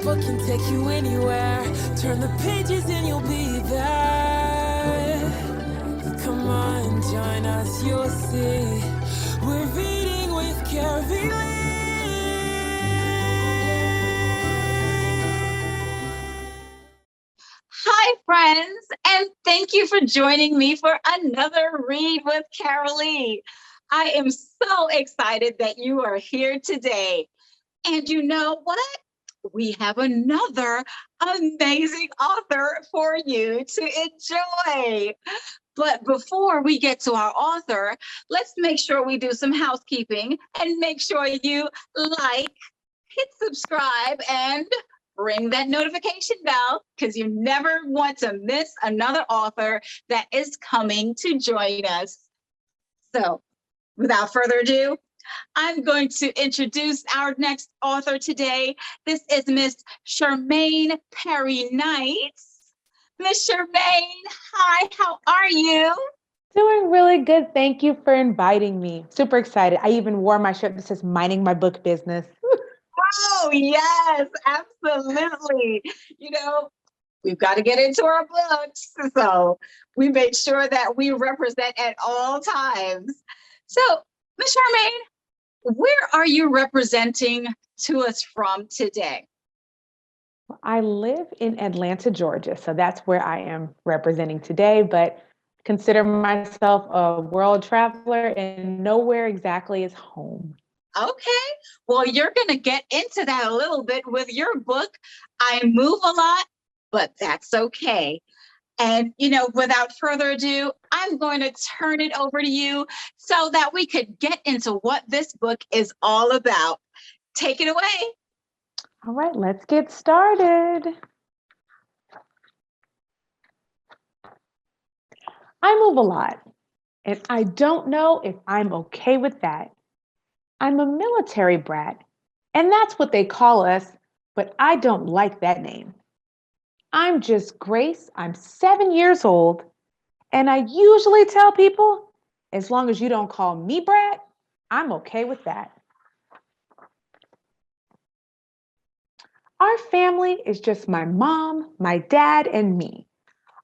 book can take you anywhere. Turn the pages and you'll be there. Come on, join us, you'll see. We're reading with Carylee. Hi, friends, and thank you for joining me for another Read with Carylee. I am so excited that you are here today. And you know what? We have another amazing author for you to enjoy. But before we get to our author, let's make sure we do some housekeeping and make sure you like, hit subscribe, and ring that notification bell because you never want to miss another author that is coming to join us. So without further ado, I'm going to introduce our next author today. This is Miss Shermaine Perry-Knights. Miss Shermaine, hi, how are you? Doing really good. Thank you for inviting me. Super excited. I even wore my shirt that says minding my book business. Oh, yes, absolutely. You know, we've got to get into our books. So we make sure that we represent at all times. So, Ms. Shermaine, where are you representing to us from today? I live in Atlanta, Georgia. So that's where I am representing today, but consider myself a world traveler and nowhere exactly is home. Okay, well, you're going to get into that a little bit with your book. I move a lot, but that's okay. And, you know, without further ado, I'm going to turn it over to you so that we could get into what this book is all about. Take it away. All right, let's get started. I move a lot, and I don't know if I'm okay with that. I'm a military brat, and that's what they call us, but I don't like that name. I'm just Grace. I'm 7 years old, and I usually tell people, as long as you don't call me brat, I'm okay with that. Our family is just my mom, my dad, and me.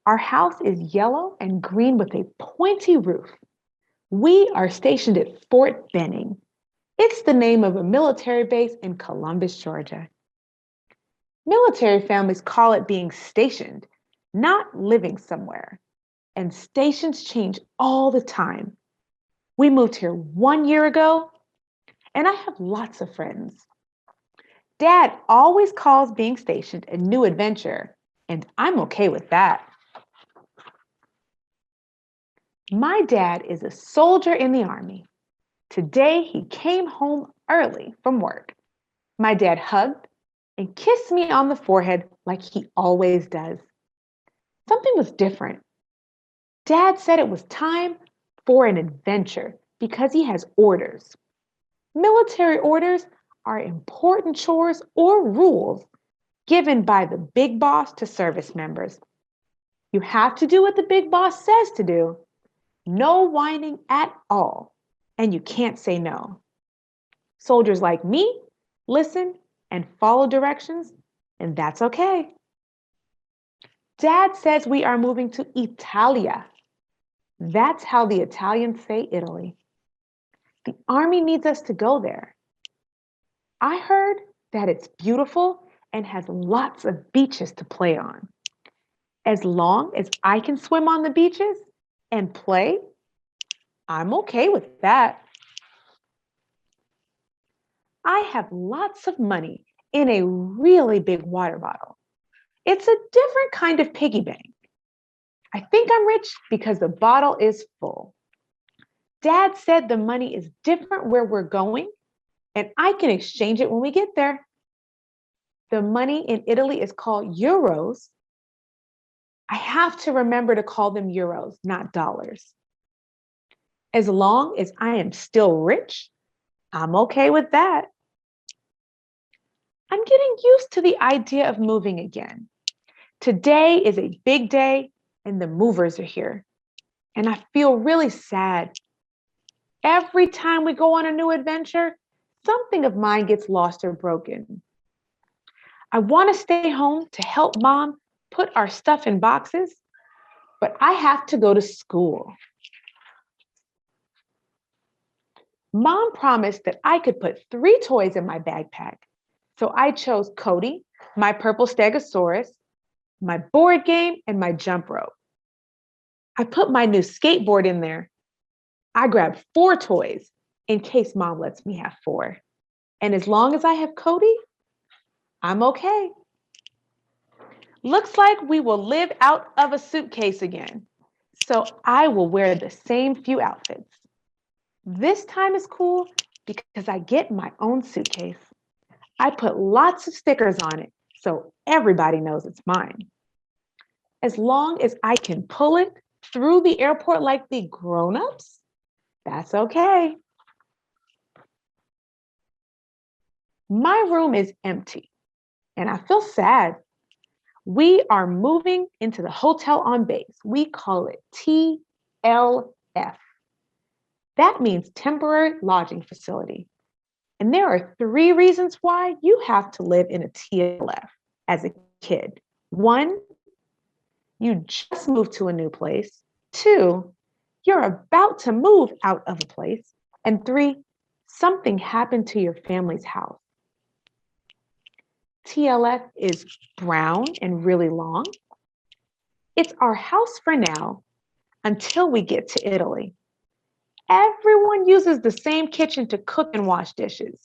Our house is yellow and green with a pointy roof. We are stationed at Fort Benning. It's the name of a military base in Columbus, Georgia. Military families call it being stationed, not living somewhere. And stations change all the time. We moved here 1 year ago, and I have lots of friends. Dad always calls being stationed a new adventure, and I'm okay with that. My dad is a soldier in the Army. Today, he came home early from work. My dad hugged and kissed me on the forehead like he always does. Something was different. Dad said it was time for an adventure because he has orders. Military orders are important chores or rules given by the big boss to service members. You have to do what the big boss says to do. No whining at all, and you can't say no. Soldiers like me listen and follow directions, and that's okay. Dad says we are moving to Italia. That's how the Italians say Italy. The Army needs us to go there. I heard that it's beautiful and has lots of beaches to play on. As long as I can swim on the beaches and play, I'm okay with that. I have lots of money in a really big water bottle. It's a different kind of piggy bank. I think I'm rich because the bottle is full. Dad said the money is different where we're going, and I can exchange it when we get there. The money in Italy is called euros. I have to remember to call them euros, not dollars. As long as I am still rich, I'm okay with that. I'm getting used to the idea of moving again. Today is a big day and the movers are here. And I feel really sad. Every time we go on a new adventure, something of mine gets lost or broken. I want to stay home to help mom put our stuff in boxes, but I have to go to school. Mom promised that I could put 3 toys in my backpack. So I chose Cody, my purple stegosaurus, my board game, and my jump rope. I put my new skateboard in there. I grabbed 4 toys in case mom lets me have 4. And as long as I have Cody, I'm okay. Looks like we will live out of a suitcase again. So I will wear the same few outfits. This time is cool because I get my own suitcase. I put lots of stickers on it so everybody knows it's mine. As long as I can pull it through the airport like the grown-ups, that's okay. My room is empty and I feel sad. We are moving into the hotel on base. We call it TLF. That means temporary lodging facility. And there are 3 reasons why you have to live in a TLF as a kid. 1, you just moved to a new place. 2, you're about to move out of a place. And 3, something happened to your family's house. TLF is brown and really long. It's our house for now until we get to Italy. Everyone uses the same kitchen to cook and wash dishes.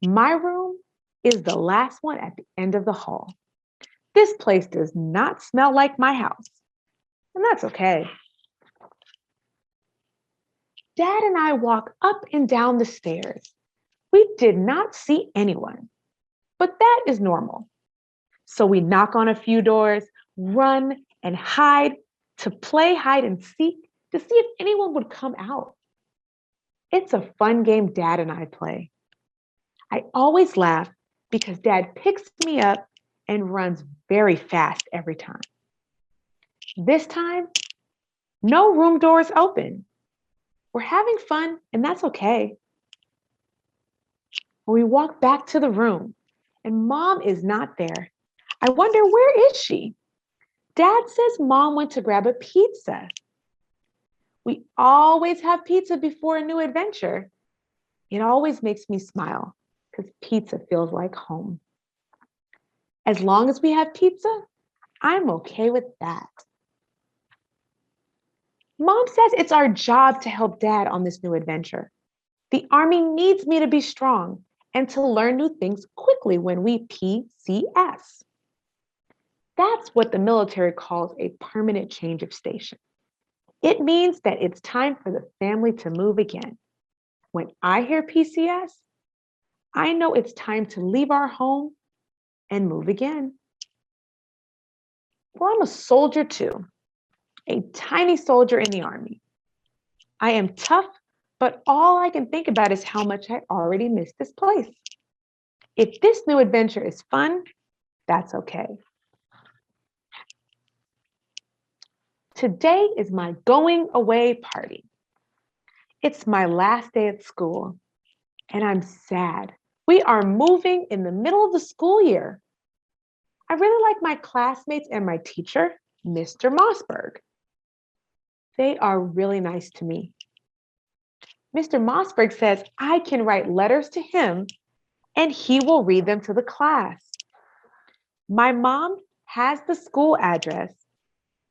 My room is the last one at the end of the hall. This place does not smell like my house, and that's okay. Dad and I walk up and down the stairs. We did not see anyone, but that is normal. So we knock on a few doors, run and hide to play hide and seek to see if anyone would come out. It's a fun game Dad and I play. I always laugh because Dad picks me up and runs very fast every time. This time, no room doors open. We're having fun, and that's okay. We walk back to the room, and Mom is not there. I wonder, where is she? Dad says Mom went to grab a pizza. We always have pizza before a new adventure. It always makes me smile because pizza feels like home. As long as we have pizza, I'm okay with that. Mom says it's our job to help Dad on this new adventure. The Army needs me to be strong and to learn new things quickly when we PCS. That's what the military calls a permanent change of station. It means that it's time for the family to move again. When I hear PCS, I know it's time to leave our home and move again. Well, I'm a soldier too, a tiny soldier in the Army. I am tough, but all I can think about is how much I already miss this place. If this new adventure is fun, that's okay. Today is my going away party. It's my last day at school, and I'm sad. We are moving in the middle of the school year. I really like my classmates and my teacher, Mr. Mossberg. They are really nice to me. Mr. Mossberg says I can write letters to him and he will read them to the class. My mom has the school address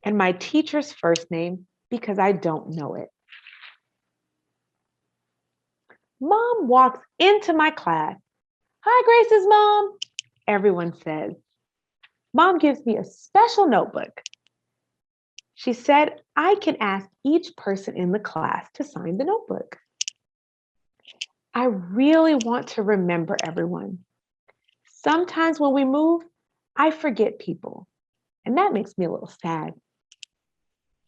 and my teacher's first name because I don't know it. Mom walks into my class. Hi, Grace's mom, everyone says. Mom gives me a special notebook. She said I can ask each person in the class to sign the notebook. I really want to remember everyone. Sometimes when we move, I forget people, and that makes me a little sad.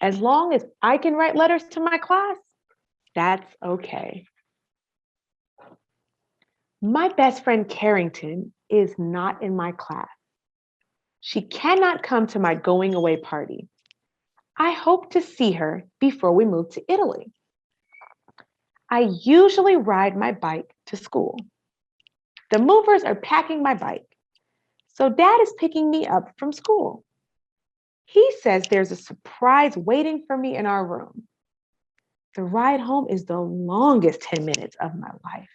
As long as I can write letters to my class, that's okay. My best friend Carrington is not in my class. She cannot come to my going away party. I hope to see her before we move to Italy. I usually ride my bike to school. The movers are packing my bike. So Dad is picking me up from school. He says there's a surprise waiting for me in our room. The ride home is the longest 10 minutes of my life.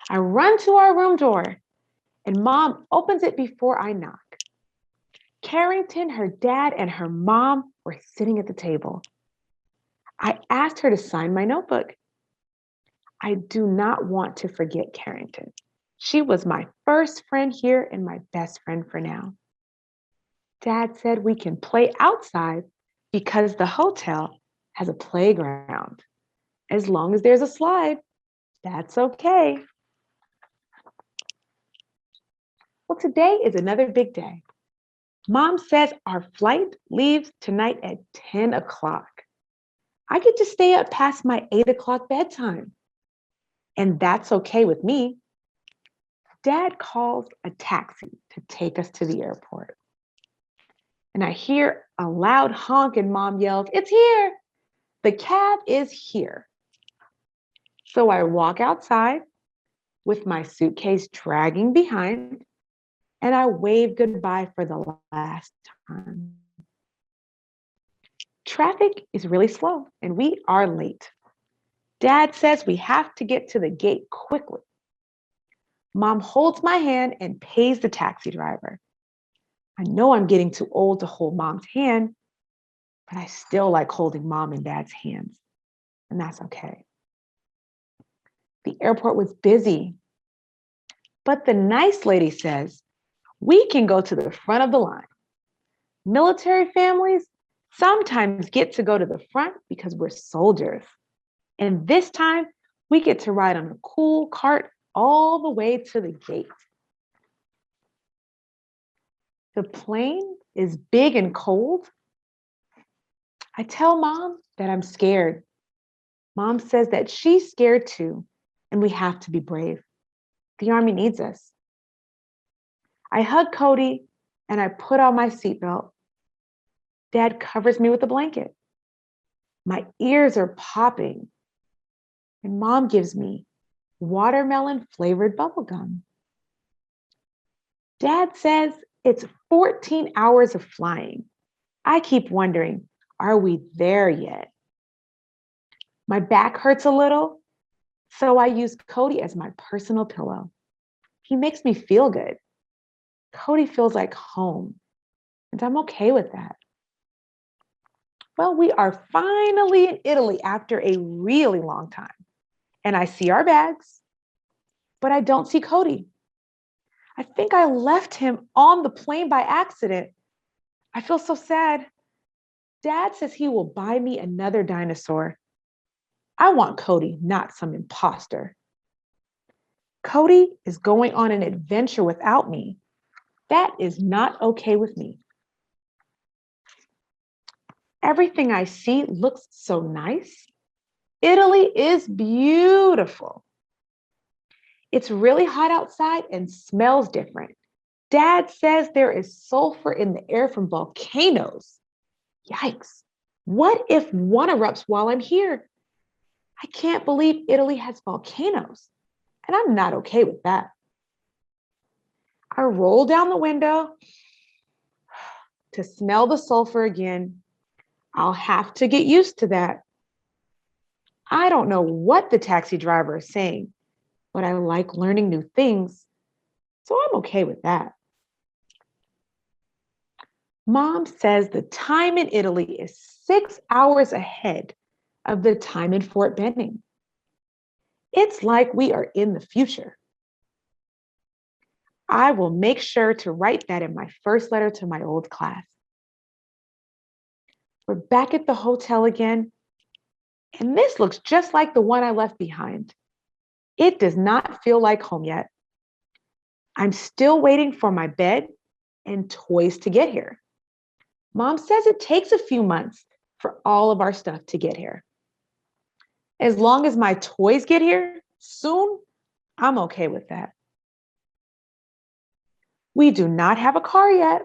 I run to our room door and Mom opens it before I knock. Carrington, her dad, and her mom were sitting at the table. I asked her to sign my notebook. I do not want to forget Carrington. She was my first friend here and my best friend for now. Dad said we can play outside because the hotel has a playground. As long as there's a slide, that's okay. Well, today is another big day. Mom says our flight leaves tonight at 10 o'clock. I get to stay up past my 8 o'clock bedtime. And that's okay with me. Dad calls a taxi to take us to the airport. And I hear a loud honk and Mom yells, "It's here! The cab is here." So I walk outside with my suitcase dragging behind and I wave goodbye for the last time. Traffic is really slow and we are late. Dad says we have to get to the gate quickly. Mom holds my hand and pays the taxi driver. I know I'm getting too old to hold Mom's hand, but I still like holding Mom and Dad's hands, and that's okay. The airport was busy, but the nice lady says, we can go to the front of the line. Military families sometimes get to go to the front because we're soldiers. And this time, we get to ride on a cool cart all the way to the gate. The plane is big and cold. I tell Mom that I'm scared. Mom says that she's scared too, and we have to be brave. The Army needs us. I hug Cody and I put on my seatbelt. Dad covers me with a blanket. My ears are popping, and Mom gives me watermelon flavored bubble gum. Dad says it's 14 hours of flying. I keep wondering, are we there yet? My back hurts a little, so I use Cody as my personal pillow. He makes me feel good. Cody feels like home, and I'm okay with that. Well, we are finally in Italy after a really long time, and I see our bags, but I don't see Cody. I think I left him on the plane by accident. I feel so sad. Dad says he will buy me another dinosaur. I want Cody, not some imposter. Cody is going on an adventure without me. That is not okay with me. Everything I see looks so nice. Italy is beautiful. It's really hot outside and smells different. Dad says there is sulfur in the air from volcanoes. Yikes. What if one erupts while I'm here? I can't believe Italy has volcanoes, and I'm not okay with that. I roll down the window to smell the sulfur again. I'll have to get used to that. I don't know what the taxi driver is saying, but I like learning new things, so I'm okay with that. Mom says the time in Italy is 6 hours ahead of the time in Fort Benning. It's like we are in the future. I will make sure to write that in my first letter to my old class. We're back at the hotel again, and this looks just like the one I left behind. It does not feel like home yet. I'm still waiting for my bed and toys to get here. Mom says it takes a few months for all of our stuff to get here. As long as my toys get here soon, I'm okay with that. We do not have a car yet.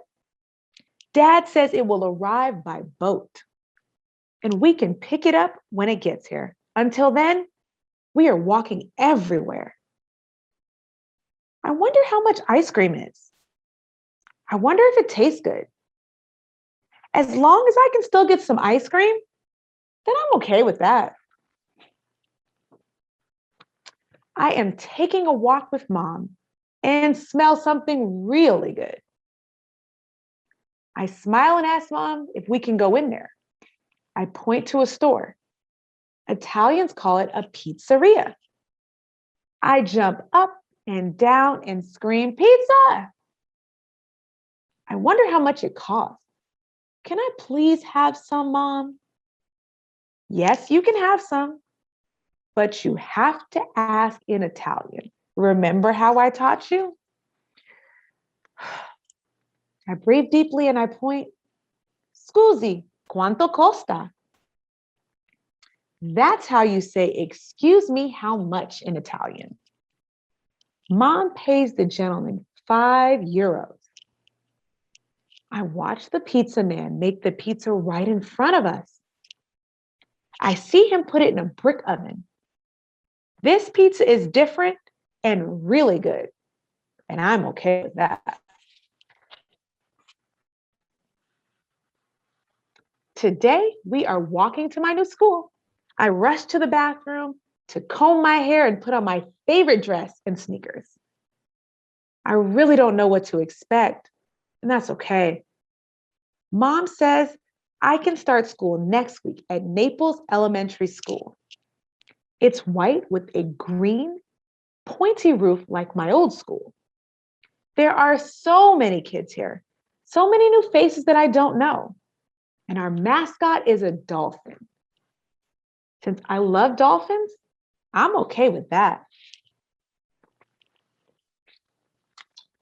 Dad says it will arrive by boat, and we can pick it up when it gets here. Until then, we are walking everywhere. I wonder how much ice cream is. I wonder if it tastes good. As long as I can still get some ice cream, then I'm okay with that. I am taking a walk with mom and smell something really good. I smile and ask mom if we can go in there. I point to a store. Italians call it a pizzeria. I jump up and down and scream, pizza! I wonder how much it costs. Can I please have some, Mom? Yes, you can have some, but you have to ask in Italian. Remember how I taught you? I breathe deeply and I point, Scusi, quanto costa? That's how you say, excuse me, how much in Italian. Mom pays the gentleman €5. I watch the pizza man make the pizza right in front of us. I see him put it in a brick oven. This pizza is different and really good, and I'm okay with that. Today, we are walking to my new school. I rush to the bathroom to comb my hair and put on my favorite dress and sneakers. I really don't know what to expect, and that's okay. Mom says I can start school next week at Naples Elementary School. It's white with a green, pointy roof like my old school. There are so many kids here, so many new faces that I don't know. And our mascot is a dolphin. Since I love dolphins, I'm okay with that.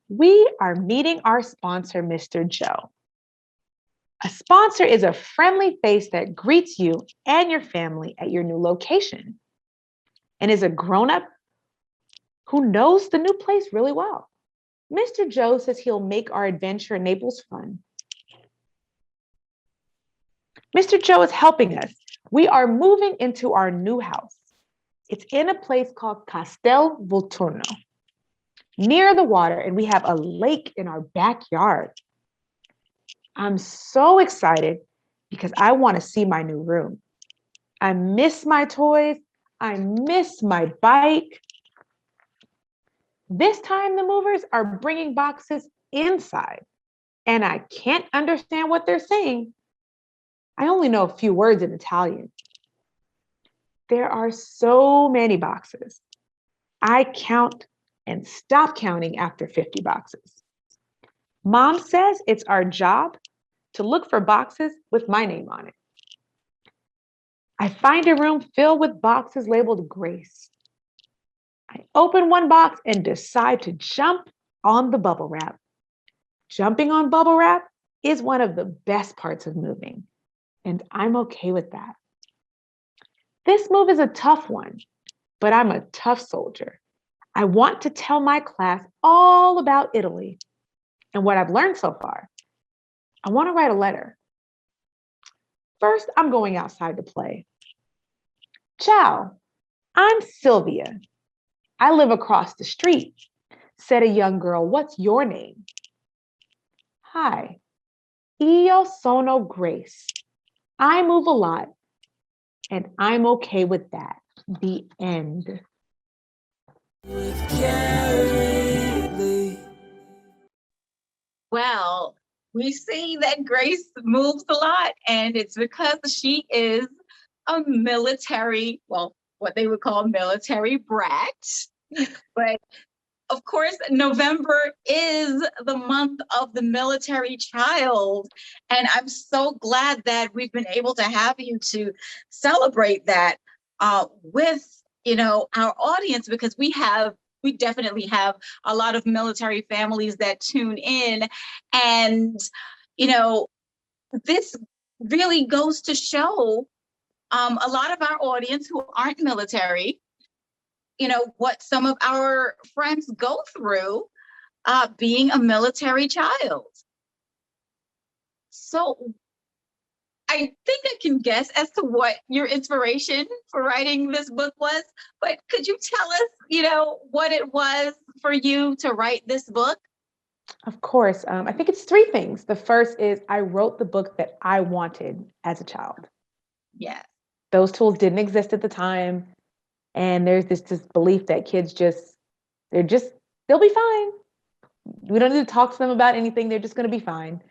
We are meeting our sponsor, Mr. Joe. A sponsor is a friendly face that greets you and your family at your new location and is a grown-up who knows the new place really well. Mr. Joe says he'll make our adventure in Naples fun. Mr. Joe is helping us. We are moving into our new house. It's in a place called Castel Volturno, near the water, and we have a lake in our backyard. I'm so excited because I want to see my new room. I miss my toys. I miss my bike. This time the movers are bringing boxes inside, and I can't understand what they're saying. I only know a few words in Italian. There are so many boxes. I count and stop counting after 50 boxes. Mom says it's our job to look for boxes with my name on it. I find a room filled with boxes labeled Grace. I open one box and decide to jump on the bubble wrap. Jumping on bubble wrap is one of the best parts of moving, and I'm okay with that. This move is a tough one, but I'm a tough soldier. I want to tell my class all about Italy and what I've learned so far. I want to write a letter. First, I'm going outside to play. Ciao, I'm Sylvia. I live across the street, said a young girl. What's your name? Hi, io sono Grace. I move a lot, and I'm okay with that. The end. With Carylee. Well, we see that Grace moves a lot, and it's because she is a military, well, what they would call military brat. But of course, November is the month of the military child. And I'm so glad that we've been able to have you to celebrate that with, our audience, because we definitely have a lot of military families that tune in. And, this really goes to show a lot of our audience who aren't military, what some of our friends go through being a military child. So I think I can guess as to what your inspiration for writing this book was, but could you tell us, what it was for you to write this book? Of course. I think it's three things. The first is I wrote the book that I wanted as a child. Yes. Those tools didn't exist at the time. And there's this belief that kids they'll be fine. We don't need to talk to them about anything. They're just going to be fine.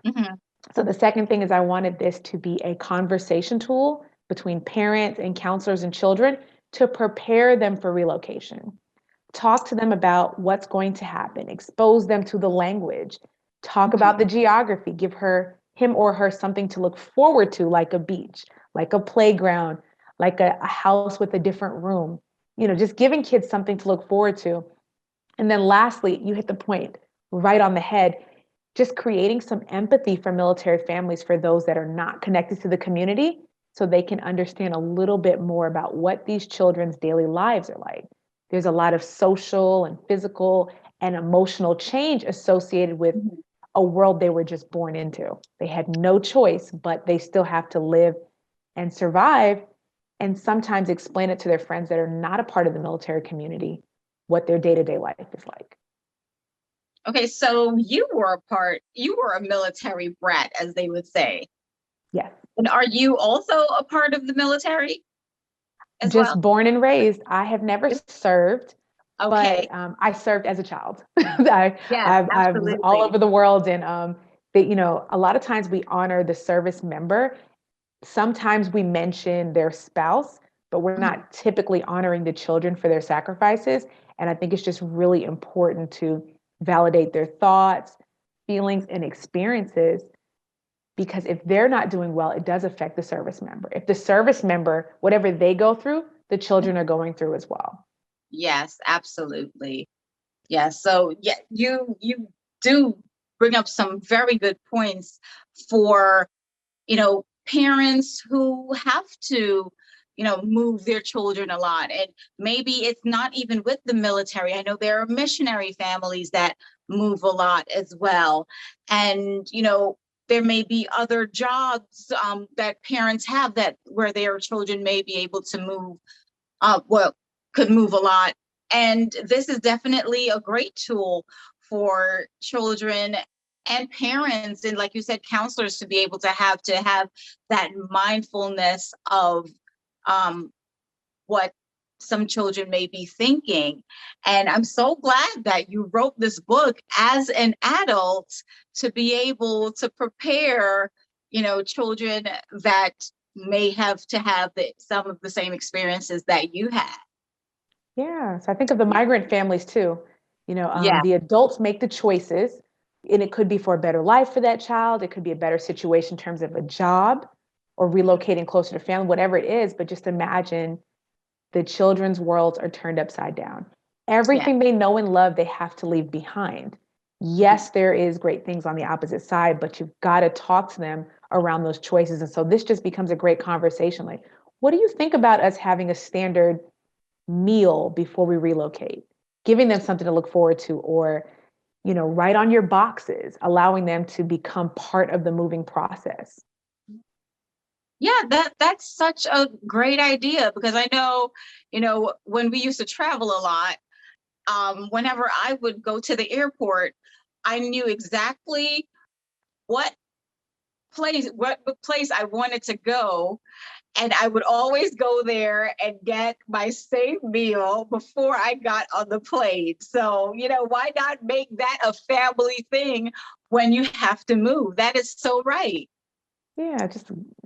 Mhm. So the second thing is I wanted this to be a conversation tool between parents and counselors and children to prepare them for relocation. Talk to them about what's going to happen, expose them to the language, talk about the geography, give him or her something to look forward to, like a beach, like a playground, like a house with a different room. Just giving kids something to look forward to. And then lastly, you hit the point right on the head, just creating some empathy for military families, for those that are not connected to the community, so they can understand a little bit more about what these children's daily lives are like. There's a lot of social and physical and emotional change associated with a world they were just born into. They had no choice, but they still have to live and survive, and sometimes explain it to their friends that are not a part of the military community, what their day-to-day life is like. Okay, so you were a military brat, as they would say. Yes. And are you also a part of the military as well? Just born and raised. I have never served, Okay. but I served as a child. I, Yes, I was all absolutely. over the world, and a lot of times we honor the service member. Sometimes we mention their spouse, but we're not typically honoring the children for their sacrifices. And I think it's just really important to validate their thoughts, feelings, and experiences, because if they're not doing well, it does affect the service member. If the service member, whatever they go through, the children are going through as well. Yes, absolutely. Yes. So yeah, you do bring up some very good points for, parents who have to, move their children a lot. And maybe it's not even with the military. I know there are missionary families that move a lot as well. And, there may be other jobs that parents have that where their children may be able to move, could move a lot. And this is definitely a great tool for children and parents, and like you said, counselors, to be able to have that mindfulness of what some children may be thinking. And I'm so glad that you wrote this book as an adult to be able to prepare, children that may have to have some of the same experiences that you had. Yeah. So I think of the migrant families too. Yeah. The adults make the choices, and it could be for a better life for that child. It could be a better situation in terms of a job or relocating closer to family, whatever it is. But just imagine the children's worlds are turned upside down. Yeah. Everything they know and love, they have to leave behind. Yes, there is great things on the opposite side, but you've got to talk to them around those choices. And so this just becomes a great conversation. Like, what do you think about us having a standard meal before we relocate? Giving them something to look forward to, or, write on your boxes, allowing them to become part of the moving process. Yeah, that's such a great idea, because I know, when we used to travel a lot, whenever I would go to the airport, I knew exactly what what place I wanted to go, and I would always go there and get my same meal before I got on the plane. So, why not make that a family thing when you have to move? That is so right. Yeah,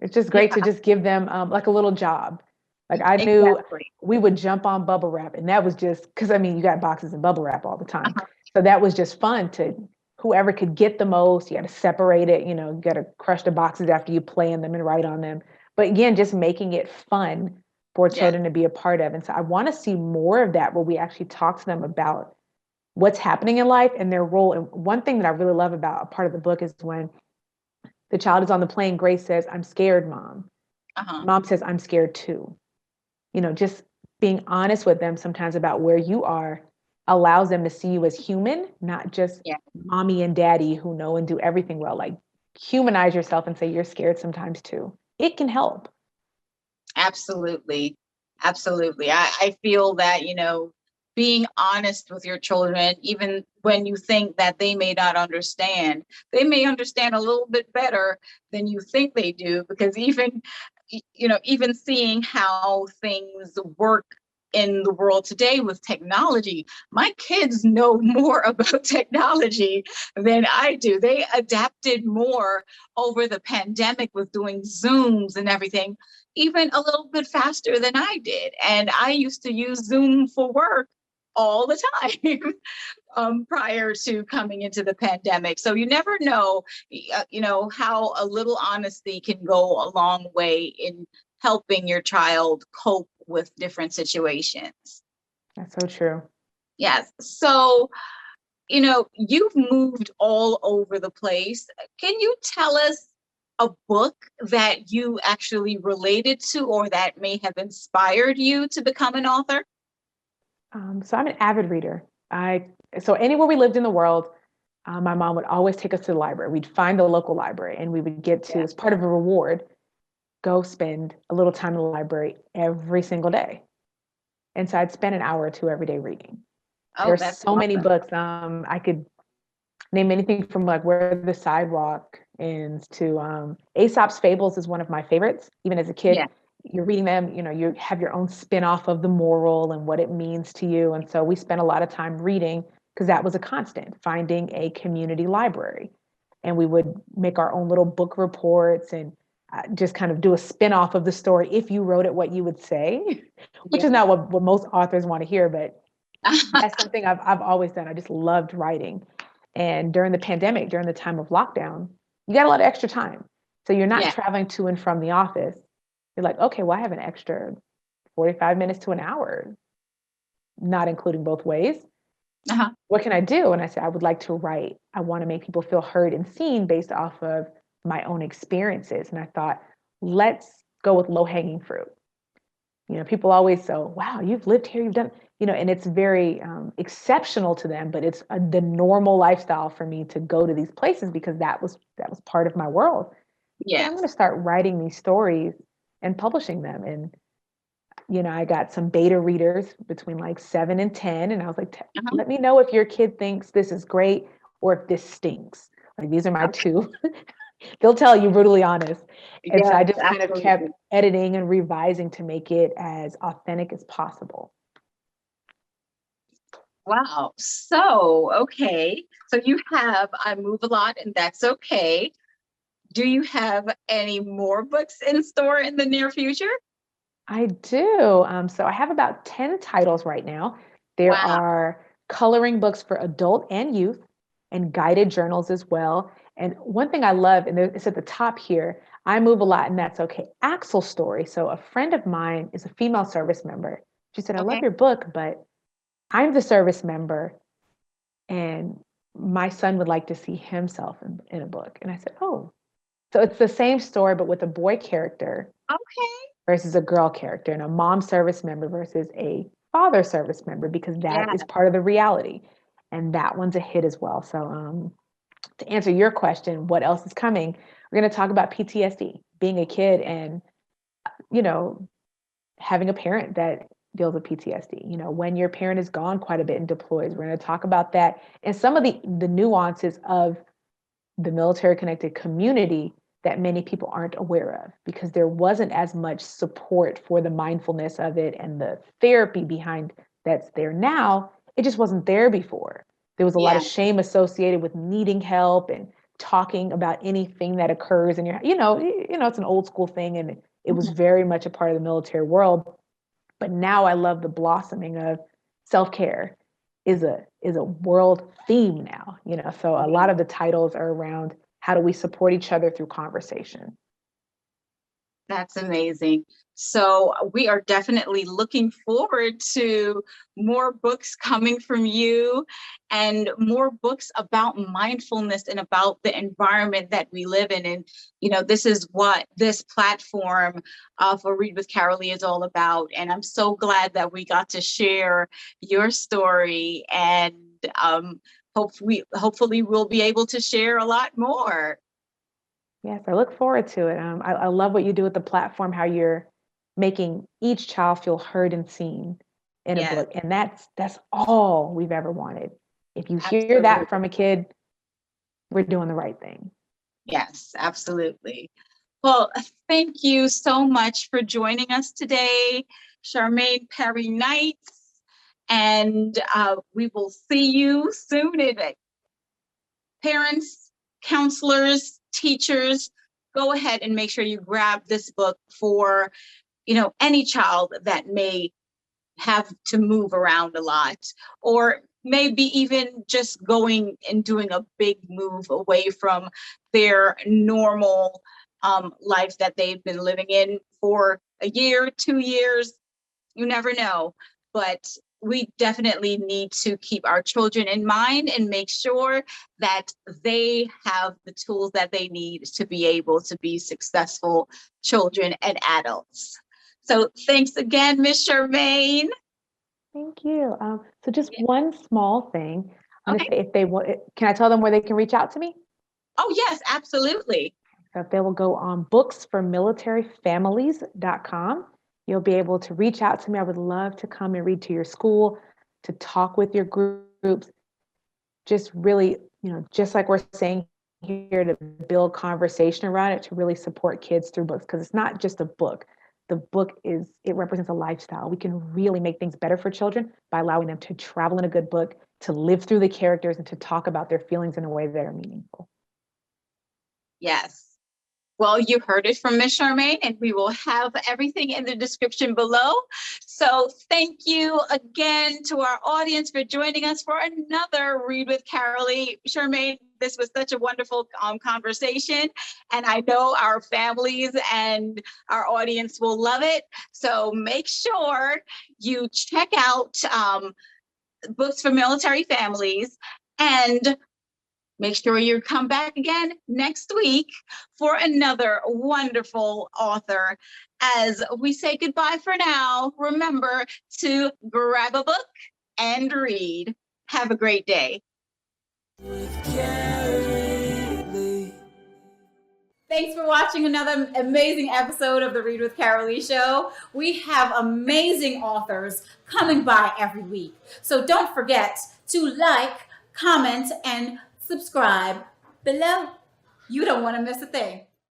it's just great to Yeah, just give them like a little job. Like I knew exactly. we would jump on bubble wrap, and that was just because you got boxes of bubble wrap all the time. Uh-huh. So that was just fun to whoever could get the most. You got to separate it, you got to crush the boxes after you plan them and write on them. But again, just making it fun for Yeah. children to be a part of. And so I want to see more of that, where we actually talk to them about what's happening in life and their role. And one thing that I really love about a part of the book is when the child is on the plane, Grace says, "I'm scared, Mom." Uh-huh. Mom says, "I'm scared too." Just being honest with them sometimes about where you are allows them to see you as human, not just Yeah. mommy and daddy who know and do everything well. Like, humanize yourself and say you're scared sometimes too. It can help. Absolutely. Absolutely. I feel that, being honest with your children, even when you think that they may not understand, they may understand a little bit better than you think they do, because even seeing how things work in the world today with technology, my kids know more about technology than I do. They adapted more over the pandemic with doing Zooms and everything, even a little bit faster than I did. And I used to use Zoom for work all the time prior to coming into the pandemic. So you never know, how a little honesty can go a long way in helping your child cope with different situations. That's so true. Yes. So, you've moved all over the place. Can you tell us a book that you actually related to or that may have inspired you to become an author? So I'm an avid reader. So anywhere we lived in the world, my mom would always take us to the library. We'd find the local library and we would get to, as part of a reward, go spend a little time in the library every single day. And so I'd spend an hour or two every day reading. Oh, There's that's so many awesome. books. I could name anything from like Where the Sidewalk Ends to Aesop's Fables is one of my favorites. Even as a kid, Yeah. you're reading them, you have your own spin-off of the moral and what it means to you. And so we spent a lot of time reading because that was a constant, finding a community library. And we would make our own little book reports and just kind of do a spin-off of the story. If you wrote it, what you would say, which is Yeah. not what most authors want to hear, but that's something I've always done. I just loved writing. And during the pandemic, during the time of lockdown, you got a lot of extra time. So you're not Yeah. traveling to and from the office. You're like, okay, well, I have an extra 45 minutes to an hour, not including both ways. Uh-huh. What can I do? And I said, I would like to write. I want to make people feel heard and seen based off of my own experiences. And I thought, let's go with low hanging fruit. People always say, wow, you've lived here, you've done, and it's very exceptional to them, but it's the normal lifestyle for me to go to these places because that was part of my world. So I'm Yes. going to start writing these stories and publishing them. And, I got some beta readers between like 7 and 10. And I was like, Uh-huh. let me know if your kid thinks this is great or if this stinks. Like, these are my Okay. two. They'll tell you brutally honest. And so I Yes, just kind of kept absolutely. editing and revising to make it as authentic as possible. Wow. So, okay. So you have I Move a Lot, and that's okay. Do you have any more books in store in the near future? I do. So I have about 10 titles right now. There Wow. are coloring books for adult and youth and guided journals as well. And one thing I love, and it's at the top here, I Move a Lot, and that's okay. Axel story. So a friend of mine is a female service member. She said, I love Okay. your book, but I'm the service member and my son would like to see himself in a book. And I said, oh, so it's the same story, but with a boy character Okay. versus a girl character and a mom service member versus a father service member, because that Yeah. is part of the reality. And that one's a hit as well. So to answer your question, what else is coming? We're going to talk about PTSD, being a kid and, you know, having a parent that deals with PTSD. When your parent is gone quite a bit and deploys, we're going to talk about that and some of the nuances of the military connected community that many people aren't aware of because there wasn't as much support for the mindfulness of it and the therapy behind that's there now. It just wasn't there before. There was a lot Yeah. of shame associated with needing help and talking about anything that occurs in your, it's an old school thing and it was Mhm. very much a part of the military world. But now I love the blossoming of self-care is a world theme now, so a lot of the titles are around how do we support each other through conversation. That's amazing. So we are definitely looking forward to more books coming from you and more books about mindfulness and about the environment that we live in. And, this is what this platform for Read with Carylee is all about. And I'm so glad that we got to share your story and hopefully we'll be able to share a lot more. Yes, I look forward to it. I love what you do with the platform, how you're making each child feel heard and seen in a Yes, book. And that's all we've ever wanted. If you hear absolutely. that from a kid, we're doing the right thing. Yes, absolutely. Well, thank you so much for joining us today, Shermaine Perry-Knights. And we will see you soon. Parents, counselors, teachers, go ahead and make sure you grab this book for, any child that may have to move around a lot, or maybe even just going and doing a big move away from their normal life that they've been living in for a year, 2 years. You never know. But we definitely need to keep our children in mind and make sure that they have the tools that they need to be able to be successful children and adults. So thanks again, Miss Shermaine. Thank you. So just one small thing. I'm going to Okay. say if they want, can I tell them where they can reach out to me? Oh, yes, absolutely. So if they will go on booksformilitaryfamilies.com, you'll be able to reach out to me. I would love to come and read to your school, to talk with your groups, just really, just like we're saying here, to build conversation around it, to really support kids through books, because it's not just a book. The book it represents a lifestyle. We can really make things better for children by allowing them to travel in a good book, to live through the characters, and to talk about their feelings in a way that are meaningful. Yes. Well, you heard it from Miss Shermaine, and we will have everything in the description below. So thank you again to our audience for joining us for another Read with Carylee. Shermaine, this was such a wonderful conversation, and I know our families and our audience will love it. So make sure you check out Books for Military Families, and make sure you come back again next week for another wonderful author. As we say goodbye for now, remember to grab a book and read. Have a great day. Thanks for watching another amazing episode of the Read with Carylee Show. We have amazing authors coming by every week. So don't forget to like, comment, and subscribe below. You don't want to miss a thing.